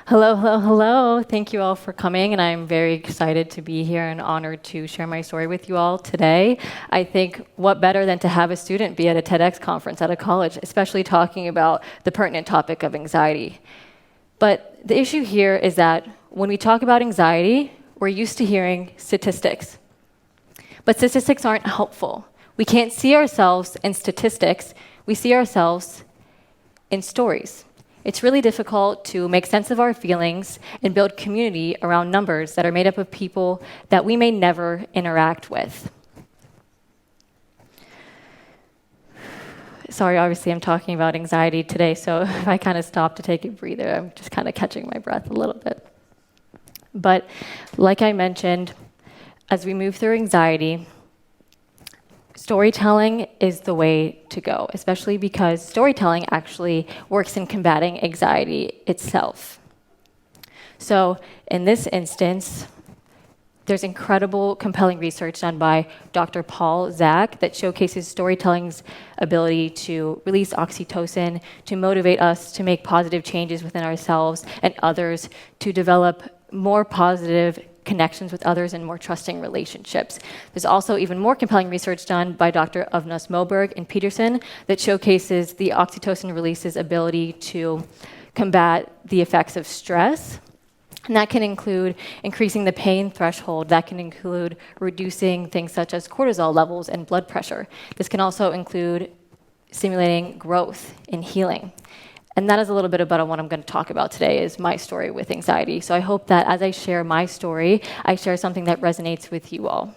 Hello, hello, hello. Thank you all for coming, and I'm very excited to be here and honored to share my story with you all today. I think what better than to have a student be at a TEDx conference at a college, especially talking about the pertinent topic of anxiety. But the issue here is that when we talk about anxiety, we're used to hearing statistics. But statistics aren't helpful. We can't see ourselves in statistics. We see ourselves in stories. It's really difficult to make sense of our feelings and build community around numbers that are made up of people that we may never interact with. Sorry, obviously I'm talking about anxiety today, so if I kind of stop to take a breather, I'm just kind of catching my breath a little bit. But like I mentioned, as we move through anxiety, storytelling is the way to go, especially because storytelling actually works in combating anxiety itself. So in this instance, there's incredible, compelling research done by Dr. Paul Zak that showcases storytelling's ability to release oxytocin, to motivate us to make positive changes within ourselves and others, to develop more positive connections with others and more trusting relationships. There's also even more compelling research done by Dr. Avnas Moberg and Peterson that showcases the oxytocin release's ability to combat the effects of stress. And that can include increasing the pain threshold. That can include reducing things such as cortisol levels and blood pressure. This can also include stimulating growth and healing. And that is a little bit about what I'm going to talk about today, is my story with anxiety. So I hope that as I share my story, I share something that resonates with you all.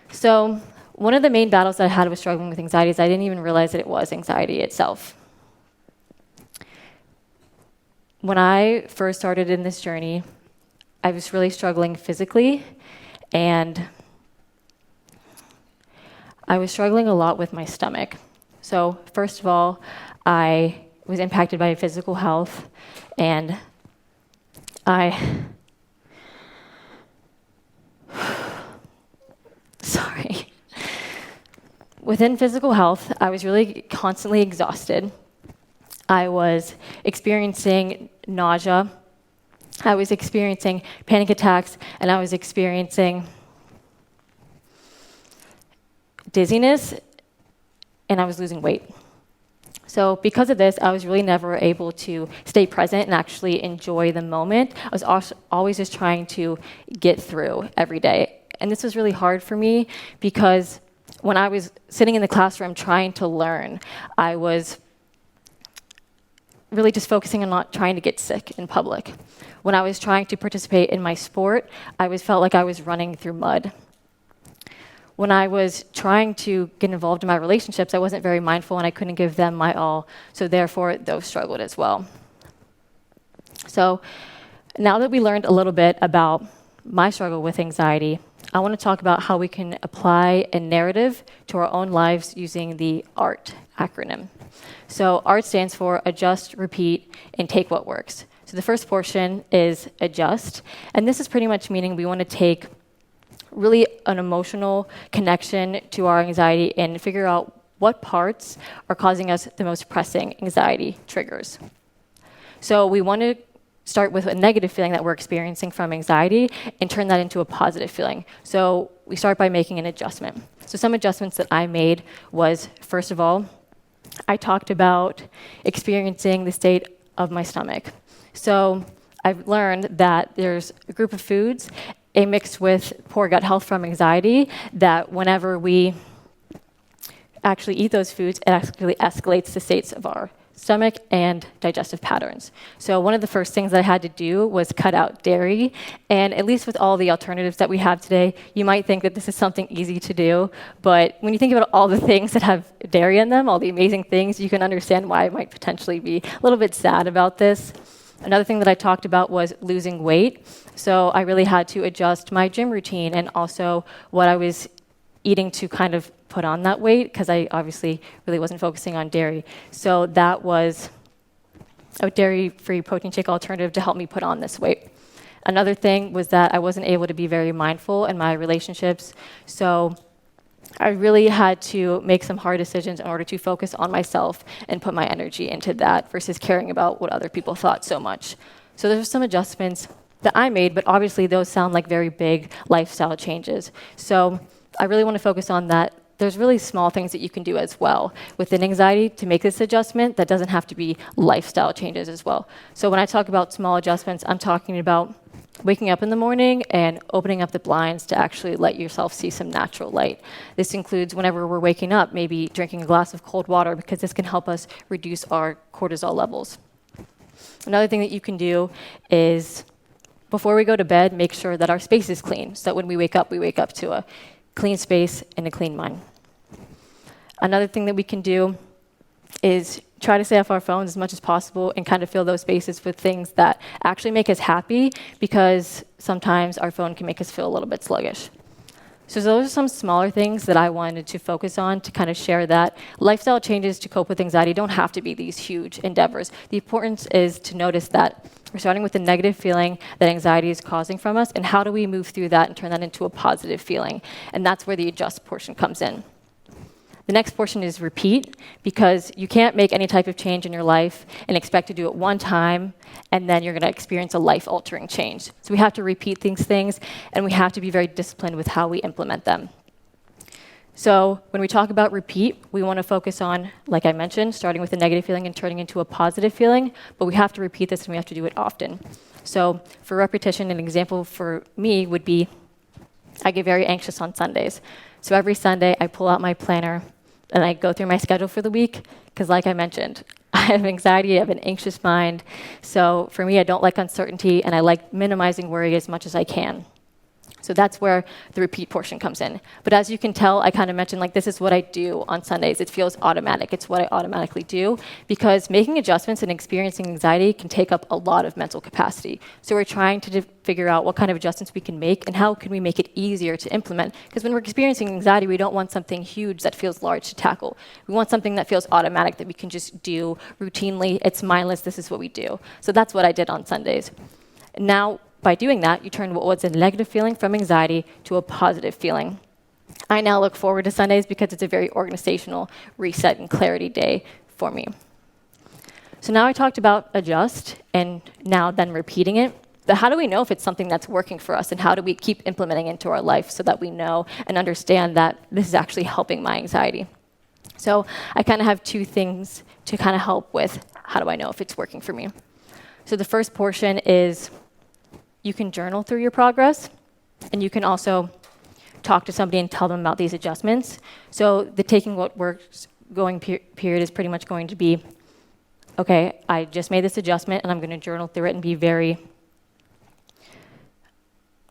So one of the main battles that I had with struggling with anxiety is I didn't even realize that it was anxiety itself. When I first started in this journey, I was really struggling physically, and I was struggling a lot with my stomach. So first of all, I was impacted by physical health, and sorry. Within physical health, I was really constantly exhausted. I was experiencing nausea. I was experiencing panic attacks, and I was experiencing dizziness, and I was losing weight. So because of this, I was really never able to stay present and actually enjoy the moment. I was always just trying to get through every day. And this was really hard for me because when I was sitting in the classroom trying to learn, I was really just focusing on not trying to get sick in public. When I was trying to participate in my sport, I felt like I was running through mud. When I was trying to get involved in my relationships, I wasn't very mindful and I couldn't give them my all, so therefore those struggled as well. So now that we learned a little bit about my struggle with anxiety, I want to talk about how we can apply a narrative to our own lives using the ART acronym. So ART stands for adjust, repeat, and take what works. So the first portion is adjust, and this is pretty much meaning we want to take really an emotional connection to our anxiety and figure out what parts are causing us the most pressing anxiety triggers. So we want to start with a negative feeling that we're experiencing from anxiety and turn that into a positive feeling. So we start by making an adjustment. So some adjustments that I made was, first of all, I talked about experiencing the state of my stomach. So I've learned that there's a group of foods mixed with poor gut health from anxiety, that whenever we actually eat those foods, it actually escalates the states of our stomach and digestive patterns. So one of the first things that I had to do was cut out dairy, and at least with all the alternatives that we have today, you might think that this is something easy to do, but when you think about all the things that have dairy in them, all the amazing things, you can understand why I might potentially be a little bit sad about this. Another thing that I talked about was losing weight. So I really had to adjust my gym routine and also what I was eating to kind of put on that weight, because I obviously really wasn't focusing on dairy. So that was a dairy-free protein shake alternative to help me put on this weight. Another thing was that I wasn't able to be very mindful in my relationships. So I really had to make some hard decisions in order to focus on myself and put my energy into that versus caring about what other people thought so much. So there's some adjustments that I made, but obviously those sound like very big lifestyle changes. So I really want to focus on that. There's really small things that you can do as well within anxiety to make this adjustment that doesn't have to be lifestyle changes as well. So when I talk about small adjustments, I'm talking about waking up in the morning and opening up the blinds to actually let yourself see some natural light. This includes whenever we're waking up, maybe drinking a glass of cold water, because this can help us reduce our cortisol levels. Another thing that you can do is before we go to bed, make sure that our space is clean, so that when we wake up to a clean space and a clean mind. Another thing that we can do is try to stay off our phones as much as possible and kind of fill those spaces with things that actually make us happy, because sometimes our phone can make us feel a little bit sluggish. So those are some smaller things that I wanted to focus on to kind of share that lifestyle changes to cope with anxiety don't have to be these huge endeavors. The importance is to notice that we're starting with a negative feeling that anxiety is causing from us, and how do we move through that and turn that into a positive feeling? And that's where the adjust portion comes in. The next portion is repeat, because you can't make any type of change in your life and expect to do it one time, and then you're going to experience a life-altering change. So we have to repeat these things, and we have to be very disciplined with how we implement them. So when we talk about repeat, we want to focus on, like I mentioned, starting with a negative feeling and turning into a positive feeling, but we have to repeat this and we have to do it often. So for repetition, an example for me would be, I get very anxious on Sundays. So every Sunday, I pull out my planner and I go through my schedule for the week, because like I mentioned, I have anxiety, I have an anxious mind. So for me, I don't like uncertainty, and I like minimizing worry as much as I can. So that's where the repeat portion comes in. But as you can tell, I kind of mentioned, like, this is what I do on Sundays. It feels automatic. It's what I automatically do, because making adjustments and experiencing anxiety can take up a lot of mental capacity. So we're trying to figure out what kind of adjustments we can make and how can we make it easier to implement. Because when we're experiencing anxiety, we don't want something huge that feels large to tackle. We want something that feels automatic, that we can just do routinely. It's mindless. This is what we do. So that's what I did on Sundays. Now, by doing that, you turn what was a negative feeling from anxiety to a positive feeling. I now look forward to Sundays because it's a very organizational reset and clarity day for me. So now I talked about adjust and now then repeating it. But how do we know if it's something that's working for us, and how do we keep implementing it into our life so that we know and understand that this is actually helping my anxiety? So I kind of have two things to kind of help with how do I know if it's working for me. So the first portion is you can journal through your progress, and you can also talk to somebody and tell them about these adjustments. So the taking what works going period is pretty much going to be, okay, I just made this adjustment, and I'm going to journal through it and be very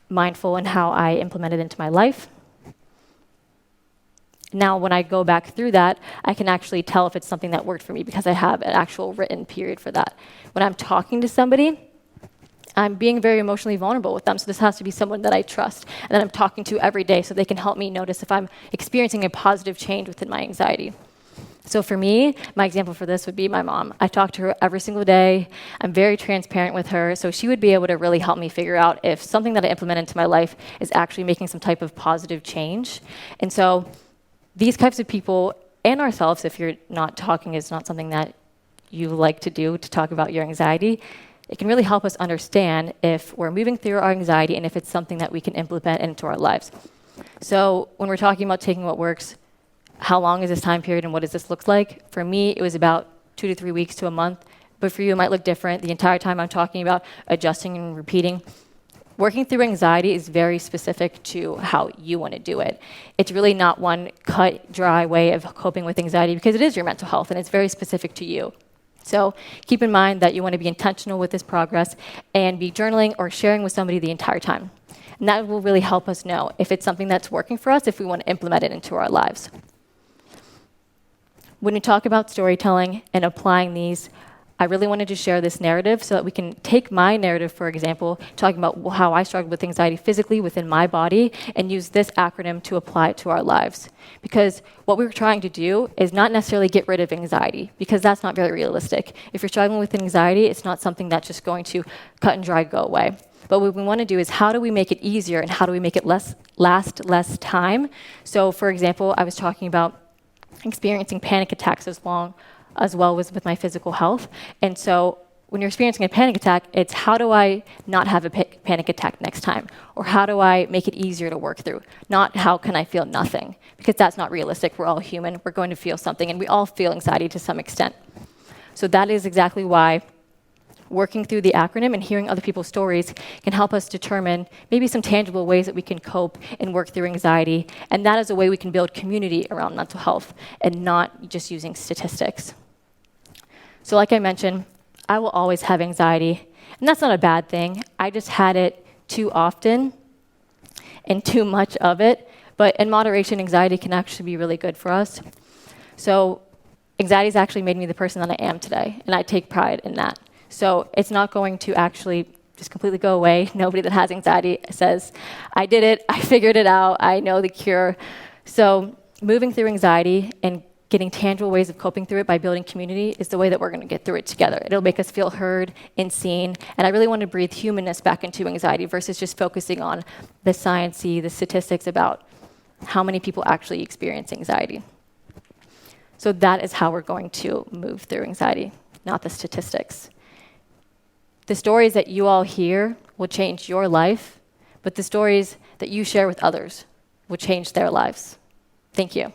mindful in how I implement it into my life. Now, when I go back through that, I can actually tell if it's something that worked for me, because I have an actual written period for that. When I'm talking to somebody, I'm being very emotionally vulnerable with them, so this has to be someone that I trust and that I'm talking to every day, so they can help me notice if I'm experiencing a positive change within my anxiety. So for me, my example for this would be my mom. I talk to her every single day. I'm very transparent with her, so she would be able to really help me figure out if something that I implement into my life is actually making some type of positive change. And so these types of people, and ourselves, if you're not talking, is not something that you like to do, to talk about your anxiety, it can really help us understand if we're moving through our anxiety and if it's something that we can implement into our lives. So when we're talking about taking what works, how long is this time period and what does this look like? For me, it was about 2 to 3 weeks to a month. But for you, it might look different. The entire time I'm talking about adjusting and repeating. Working through anxiety is very specific to how you want to do it. It's really not one cut, dry way of coping with anxiety, because it is your mental health and it's very specific to you. So keep in mind that you want to be intentional with this progress and be journaling or sharing with somebody the entire time. And that will really help us know if it's something that's working for us, if we want to implement it into our lives. When we talk about storytelling and applying these, I really wanted to share this narrative so that we can take my narrative, for example, talking about how I struggled with anxiety physically within my body, and use this acronym to apply it to our lives. Because what we're trying to do is not necessarily get rid of anxiety, because that's not very realistic. If you're struggling with anxiety, it's not something that's just going to cut and dry go away. But what we want to do is how do we make it easier and how do we make it last less time? So for example, I was talking about experiencing panic attacks as well as with my physical health. And so when you're experiencing a panic attack, it's how do I not have a panic attack next time? Or how do I make it easier to work through? Not how can I feel nothing? Because that's not realistic. We're all human. We're going to feel something, and we all feel anxiety to some extent. So that is exactly why working through the acronym and hearing other people's stories can help us determine maybe some tangible ways that we can cope and work through anxiety. And that is a way we can build community around mental health and not just using statistics. So like I mentioned, I will always have anxiety, and that's not a bad thing. I just had it too often and too much of it. But in moderation, anxiety can actually be really good for us. So anxiety has actually made me the person that I am today, and I take pride in that. So it's not going to actually just completely go away. Nobody that has anxiety says, I did it, I figured it out, I know the cure. So moving through anxiety and getting tangible ways of coping through it by building community is the way that we're going to get through it together. It'll make us feel heard and seen. And I really want to breathe humanness back into anxiety versus just focusing on the sciencey, the statistics about how many people actually experience anxiety. So that is how we're going to move through anxiety, not the statistics. The stories that you all hear will change your life, but the stories that you share with others will change their lives. Thank you.